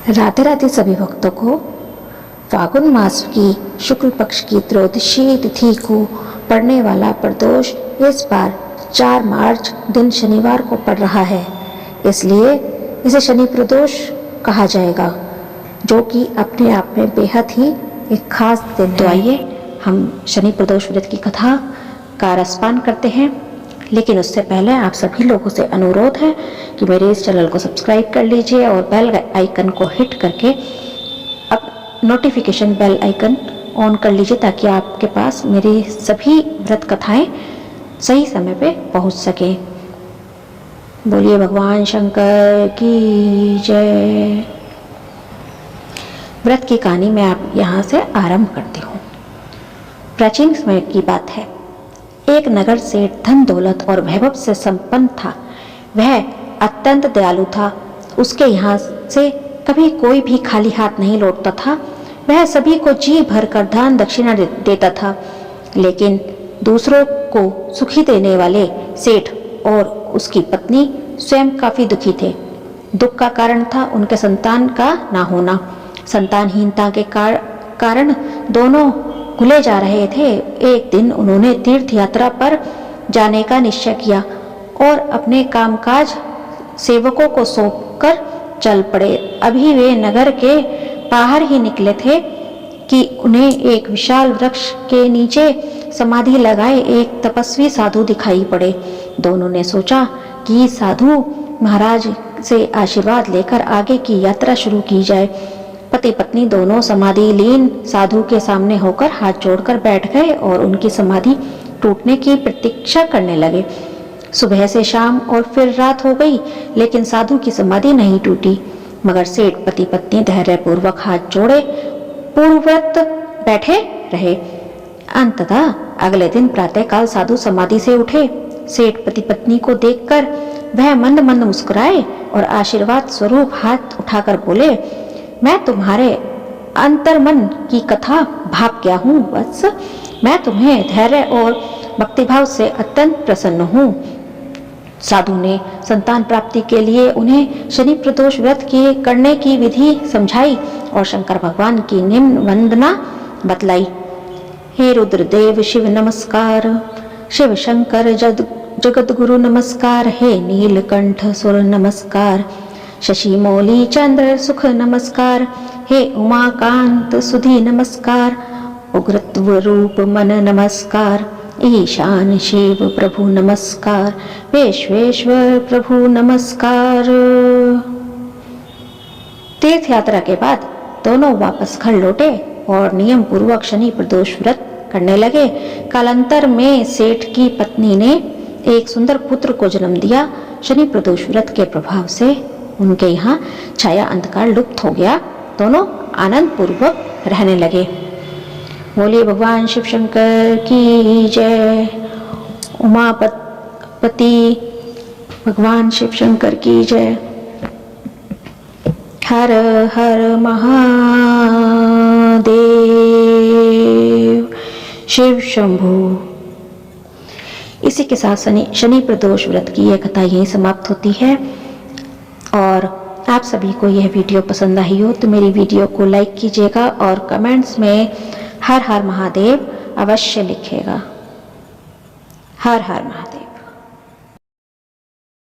राधे राधे सभी भक्तों को। फागुन मास की शुक्ल पक्ष की त्रयोदशी तिथि को पड़ने वाला प्रदोष इस बार 4 मार्च दिन शनिवार को पड़ रहा है, इसलिए इसे शनि प्रदोष कहा जाएगा, जो कि अपने आप में बेहद ही एक खास दिन है। तो आइए हम शनि प्रदोष व्रत की कथा का रसपान करते हैं, लेकिन उससे पहले आप सभी लोगों से अनुरोध है कि मेरे इस चैनल को सब्सक्राइब कर लीजिए और बेल आइकन को हिट करके अब नोटिफिकेशन बेल आइकन ऑन कर लीजिए, ताकि आपके पास मेरी सभी व्रत कथाएं सही समय पे पहुंच सके। बोलिए भगवान शंकर की जय। व्रत की कहानी मैं आप यहाँ से आरंभ करती हूँ। प्राचीन समय की बात है। एक नगर सेठ धन दौलत और वैभव से संपन्न था। वह अत्यंत दयालु था। उसके यहाँ से कभी कोई भी खाली हाथ नहीं लौटता था। वह सभी को जी भर कर दान दक्षिणा देता था, लेकिन दूसरों को सुखी देने वाले सेठ और उसकी पत्नी स्वयं काफी दुखी थे। दुख का कारण था उनके संतान का ना होना। संतानहीनता के कारण दोनों भूले जा रहे थे। एक दिन उन्होंने तीर्थ यात्रा पर जाने का निश्चय किया और अपने कामकाज सेवकों को सौंपकर चल पड़े। अभी वे नगर के बाहर ही निकले थे कि उन्हें एक विशाल वृक्ष के नीचे समाधि लगाए एक तपस्वी साधु दिखाई पड़े। दोनों ने सोचा कि साधु महाराज से आशीर्वाद लेकर आगे की यात्रा शुरू की जाए। पति पत्नी दोनों समाधि लीन साधु के सामने होकर हाथ जोड़कर बैठ गए और उनकी समाधि टूटने की प्रतीक्षा करने लगे। सुबह से शाम और फिर रात हो गई, लेकिन साधु की समाधि नहीं टूटी। मगर सेठ पति पत्नी धैर्यपूर्वक हाथ जोड़े पूर्ववत बैठे रहे। अंततः अगले दिन प्रातःकाल साधु समाधि से उठे। सेठ पति पत्नी को देखकर वह मंद मंद मुस्कुराए और आशीर्वाद स्वरूप हाथ उठाकर बोले, मैं तुम्हारे अंतर्मन की कथा भाप गया हूँ वत्स। मैं तुम्हें धैर्य और भक्तिभाव से अत्यंत प्रसन्न हूँ। साधु ने संतान प्राप्ति के लिए उन्हें शनि प्रदोष व्रत की करने की विधि समझाई और शंकर भगवान की निम्न वंदना बतलाई। हे रुद्रदेव शिव नमस्कार, शिव शंकर जगत गुरु नमस्कार, हे नीलकंठ सुर नमस्कार, शशि मौली चंद्र सुख नमस्कार, हे उमाकांत सुधी नमस्कार, उग्रत्व रूप मन नमस्कार, ईशान शिव प्रभु नमस्कार, विश्वेश्वर प्रभु नमस्कार। तीर्थ यात्रा के बाद दोनों वापस घर लौटे और नियम पूर्वक शनि प्रदोष व्रत करने लगे। कालांतर में सेठ की पत्नी ने एक सुंदर पुत्र को जन्म दिया। शनि प्रदोष व्रत के प्रभाव से उनके यहाँ छाया अंधकार लुप्त हो गया। दोनों आनंद पूर्वक रहने लगे। बोलिए भगवान शिव शंकर की जय। उमापति भगवान शिव शंकर की जय। हर हर महादेव शिव शंभु। इसी के साथ शनि प्रदोष व्रत की यह कथा यहीं समाप्त होती है। और आप सभी को यह वीडियो पसंद आई हो तो मेरी वीडियो को लाइक कीजिएगा और कमेंट्स में हर हर महादेव अवश्य लिखिएगा। हर हर महादेव।